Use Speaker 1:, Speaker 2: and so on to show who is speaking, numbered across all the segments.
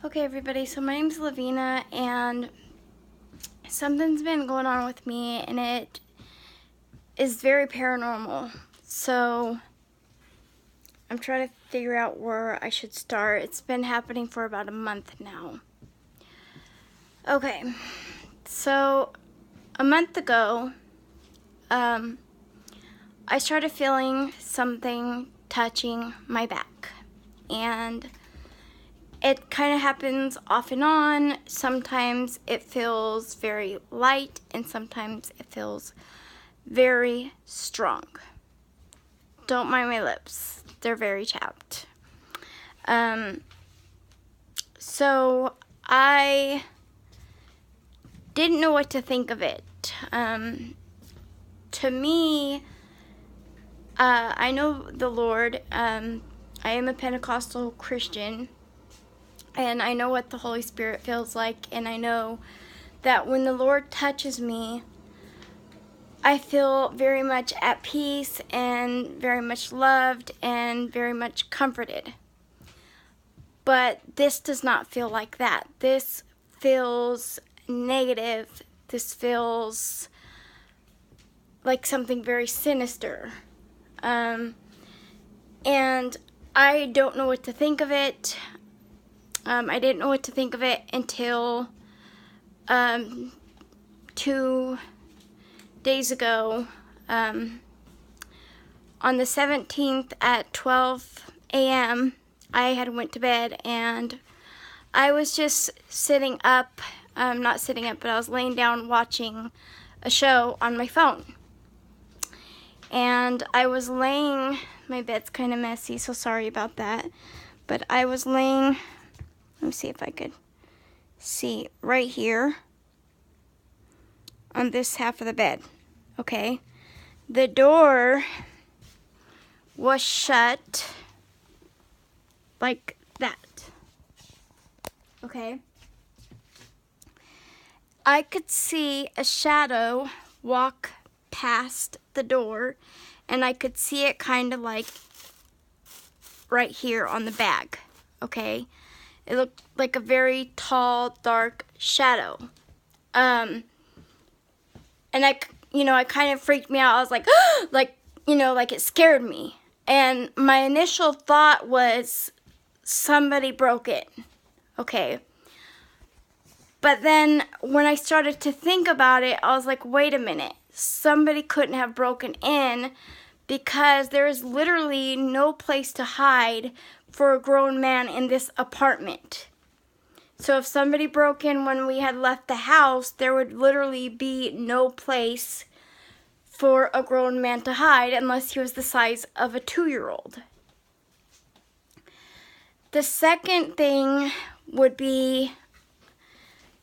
Speaker 1: Okay, everybody, so my name's Lavina, and something's been going on with me, and it is very paranormal. So I'm trying to figure out where I should start. It's been happening for about a month now. Okay, so a month ago, I started feeling something touching my back, and it kind of happens off and on. Sometimes it feels very light, and sometimes it feels very strong. Don't mind my lips. They're very chapped. So I didn't know what to think of it. To me, I know the Lord. I am a Pentecostal Christian. And I know what the Holy Spirit feels like, and I know that when the Lord touches me, I feel very much at peace and very much loved and very much comforted. But this does not feel like that. This feels negative. This feels like something very sinister. And I don't know what to think of it. I didn't know what to think of it until 2 days ago. On the 17th at 12 a.m., I had went to bed, and I was just sitting up, not sitting up, but I was laying down watching a show on my phone. And I was laying, my bed's kind of messy, so sorry about that, but I was laying, let me see if I could see right here on this half of the bed, okay? The door was shut like that, okay? I could see a shadow walk past the door, and I could see it kind of like right here on the bag, okay? It looked like a very tall, dark shadow. And I kind of freaked me out. I was like, like it scared me. And my initial thought was somebody broke in, okay? But then when I started to think about it, I was like, wait a minute. Somebody couldn't have broken in, because there is literally no place to hide for a grown man in this apartment. So if somebody broke in when we had left the house, there would literally be no place for a grown man to hide unless he was the size of a 2-year-old. The second thing would be,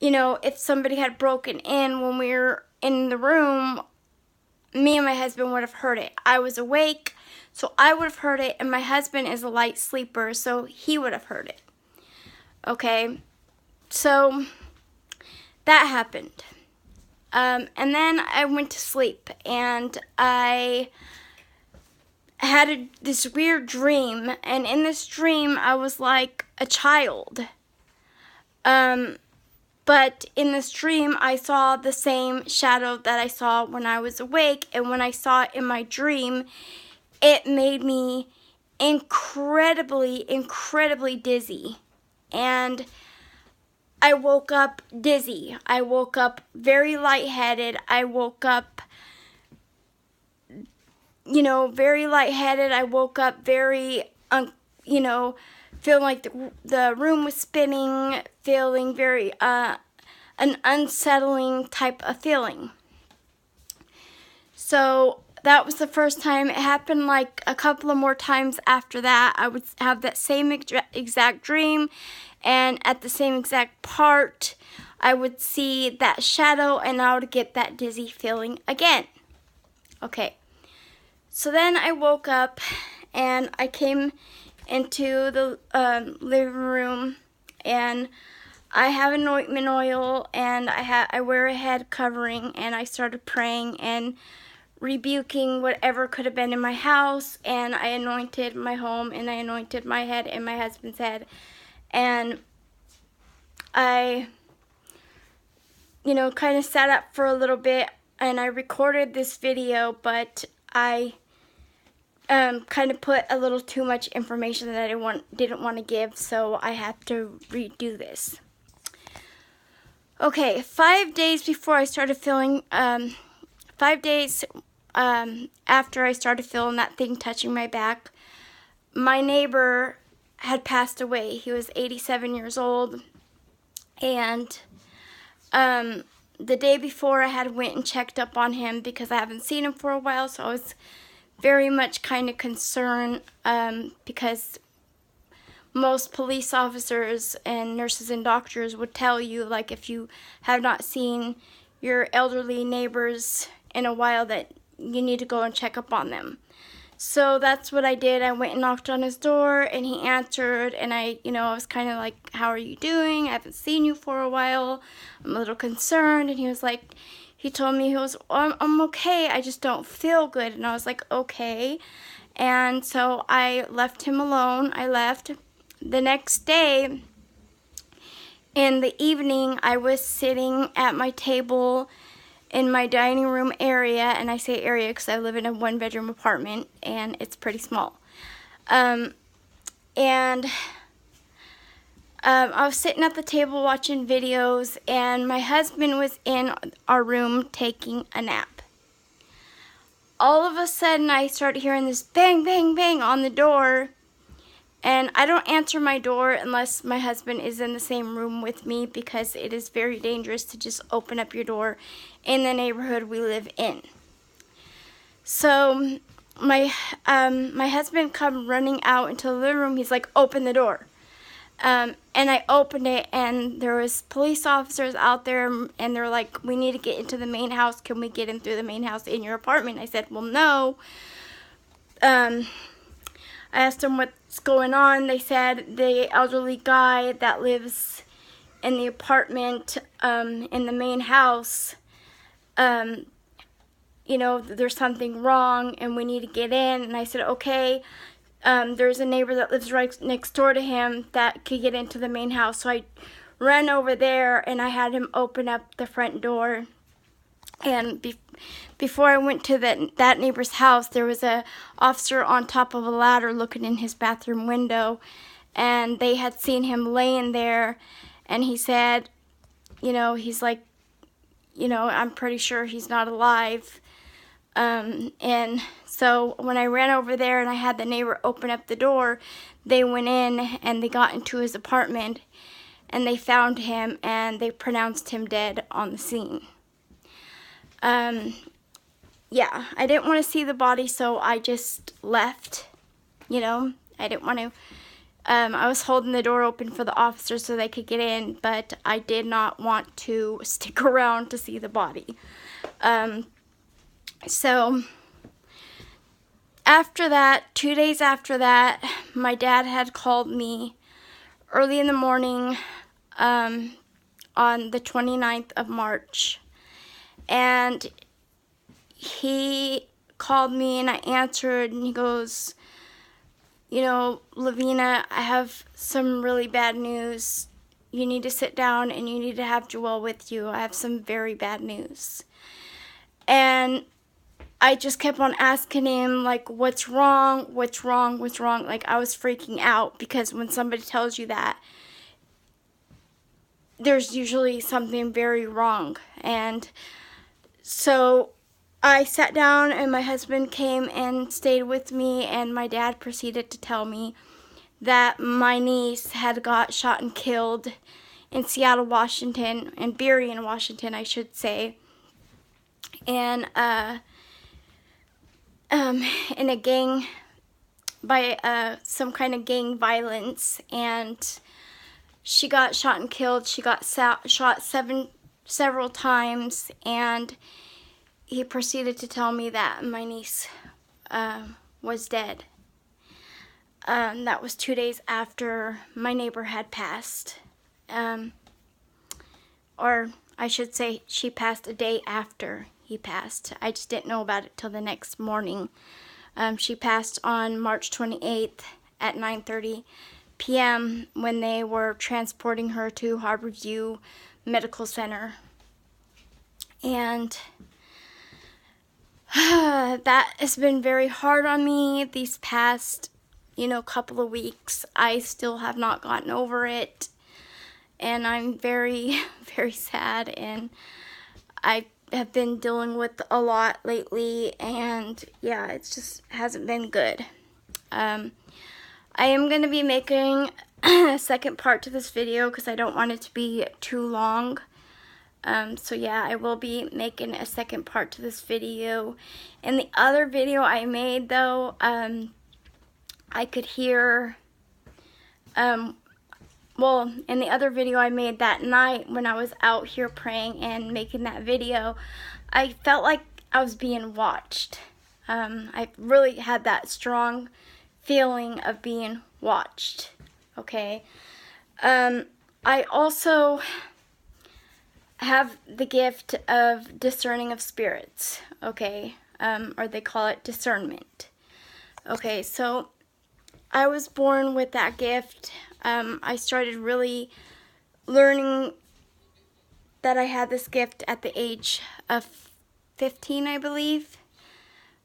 Speaker 1: if somebody had broken in when we were in the room, me and my husband would have heard it. I was awake, so I would have heard it, and my husband is a light sleeper, so he would have heard it. Okay, so that happened. And then I went to sleep, and I had this weird dream, and in this dream, I was like a child. But in this dream, I saw the same shadow that I saw when I was awake. And when I saw it in my dream, it made me incredibly, incredibly dizzy. And I woke up dizzy. I woke up very lightheaded. I woke up, very lightheaded. I woke up very, feeling like the room was spinning, feeling very, an unsettling type of feeling. So that was the first time. It happened like a couple of more times after that. I would have that same exact dream, and at the same exact part, I would see that shadow, and I would get that dizzy feeling again. Okay, so then I woke up, and I came into the living room, and I have anointment oil, and I wear a head covering, and I started praying and rebuking whatever could have been in my house, and I anointed my home, and I anointed my head and my husband's head, and I, kind of sat up for a little bit and I recorded this video, but I kind of put a little too much information that I didn't want to give, so I have to redo this. Okay, 5 days before I started feeling, 5 days after I started feeling that thing touching my back, my neighbor had passed away. He was 87 years old, and the day before I had went and checked up on him because I haven't seen him for a while, so I was very much kind of concerned because most police officers and nurses and doctors would tell you, like, if you have not seen your elderly neighbors in a while, that you need to go and check up on them. So that's what I did. I went and knocked on his door, and he answered, and I was kind of like, how are you doing? I haven't seen you for a while. I'm a little concerned. And he told me, I'm okay, I just don't feel good. And I was like, okay. And so I left him alone. I left. The next day, in the evening, I was sitting at my table in my dining room area, and I say area because I live in a one-bedroom apartment, and it's pretty small. I was sitting at the table watching videos, and my husband was in our room taking a nap. All of a sudden, I started hearing this bang, bang, bang on the door. And I don't answer my door unless my husband is in the same room with me, because it is very dangerous to just open up your door in the neighborhood we live in. So my husband come running out into the living room. He's like, open the door. And I opened it, and there was police officers out there, and they're like, we need to get into the main house. Can we get in through the main house in your apartment? I said, well, no. I asked them what's going on. They said the elderly guy that lives in the apartment in the main house, there's something wrong and we need to get in. And I said, okay. There's a neighbor that lives right next door to him that could get into the main house. So I ran over there, and I had him open up the front door. And before I went to that neighbor's house, there was a officer on top of a ladder looking in his bathroom window, and they had seen him laying there, and he said, he's like, I'm pretty sure he's not alive. And so when I ran over there and I had the neighbor open up the door, they went in and they got into his apartment, and they found him, and they pronounced him dead on the scene. Yeah, I didn't want to see the body, so I just left. I didn't want to. I was holding the door open for the officers so they could get in, but I did not want to stick around to see the body. So after that, 2 days after that, my dad had called me early in the morning on the 29th of March. And he called me, and I answered, and he goes, Lavina, I have some really bad news. You need to sit down, and you need to have Joelle with you. I have some very bad news. And I just kept on asking him, like, what's wrong? What's wrong? What's wrong? Like, I was freaking out, because when somebody tells you that, there's usually something very wrong. And so I sat down, and my husband came and stayed with me, and my dad proceeded to tell me that my niece had got shot and killed in Seattle, Washington, and Burien, Washington, I should say, and in a gang, by some kind of gang violence, and she got shot and killed. She got shot several times, and he proceeded to tell me that my niece was dead. That was 2 days after my neighbor had passed. Or I should say, she passed a day after he passed. I just didn't know about it till the next morning. She passed on March 28th at 9:30 p.m. when they were transporting her to Harborview Medical Center. And that has been very hard on me these past, couple of weeks. I still have not gotten over it. And I'm very, very sad. And I have been dealing with a lot lately. And yeah, it just hasn't been good. I am going to be making a second part to this video because I don't want it to be too long. So yeah, I will be making a second part to this video. In the other video I made though, I could hear, in the other video I made that night when I was out here praying and making that video, I felt like I was being watched. I really had that strong feeling of being watched, okay? I also have the gift of discerning of spirits, okay? Or they call it discernment. Okay, so I was born with that gift. I started really learning that I had this gift at the age of 15, I believe.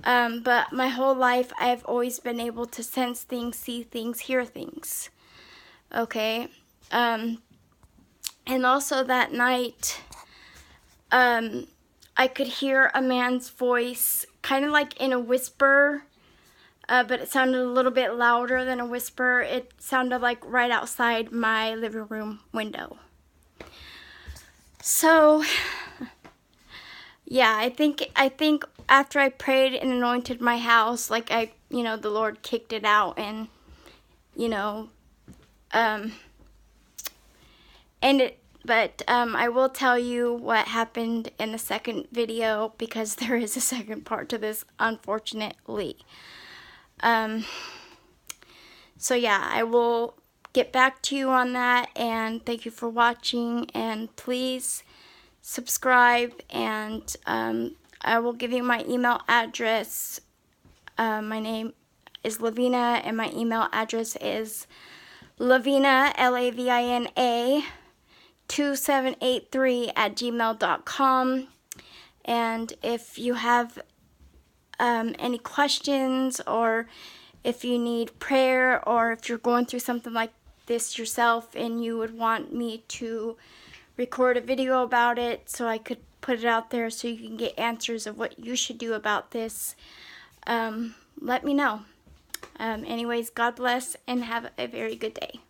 Speaker 1: But my whole life, I've always been able to sense things, see things, hear things. Okay? And also that night, I could hear a man's voice, kind of like in a whisper, but it sounded a little bit louder than a whisper. It sounded like right outside my living room window. So, yeah, I think after I prayed and anointed my house, like the Lord kicked it out and, but I will tell you what happened in the second video because there is a second part to this, unfortunately. So yeah, I will get back to you on that, and thank you for watching, and please subscribe, and I will give you my email address. My name is Lavina, and my email address is Lavina, Lavina, 2783@gmail.com. And if you have any questions, or if you need prayer, or if you're going through something like this yourself and you would want me to record a video about it so I could put it out there so you can get answers of what you should do about this, let me know. Anyways, God bless and have a very good day.